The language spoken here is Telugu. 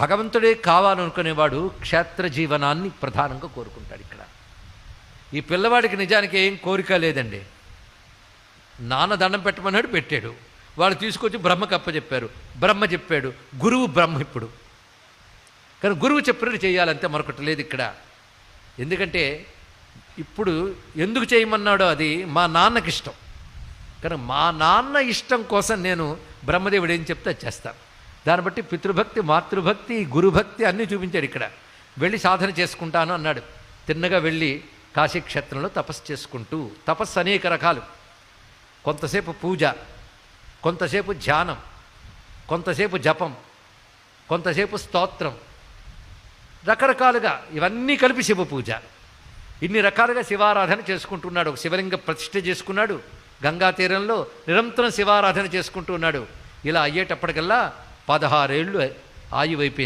భగవంతుడే కావాలనుకునేవాడు క్షేత్ర జీవనాన్ని ప్రధానంగా కోరుకుంటాడు. ఇక్కడ ఈ పిల్లవాడికి నిజానికి ఏం కోరిక లేదండి. నాన్న దండం పెట్టమన్నాడు, పెట్టాడు. వాళ్ళు తీసుకొచ్చి బ్రహ్మకు అప్పచెప్పారు, బ్రహ్మ చెప్పాడు. గురువు బ్రహ్మ ఇప్పుడు, కానీ గురువు చెప్పినట్టు చేయాలంతే, మరొకటి లేదు ఇక్కడ. ఎందుకంటే ఇప్పుడు ఎందుకు చేయమన్నాడో అది మా నాన్నకి ఇష్టం, కానీ మా నాన్న ఇష్టం కోసం నేను బ్రహ్మదేవుడు ఏం చెప్తే చేస్తాను. దాన్ని బట్టి పితృభక్తి, మాతృభక్తి, గురుభక్తి అన్నీ చూపించాడు. ఇక్కడ వెళ్ళి సాధన చేసుకుంటాను అన్నాడు. తిన్నగా వెళ్ళి కాశీక్షేత్రంలో తపస్సు చేసుకుంటూ, తపస్సు అనేక రకాలు. కొంతసేపు పూజ, కొంతసేపు ధ్యానం, కొంతసేపు జపం, కొంతసేపు స్తోత్రం, రకరకాలుగా ఇవన్నీ కలిపి శివ పూజ. ఇన్ని రకాలుగా శివారాధన చేసుకుంటున్నాడు. ఒక శివలింగ ప్రతిష్ఠ చేసుకున్నాడు. గంగా తీరంలో నిరంతరం శివారాధన చేసుకుంటూ ఉన్నాడు. ఇలా అయ్యేటప్పటికల్లా 16 ఏళ్ళు ఆయువైపోయింది.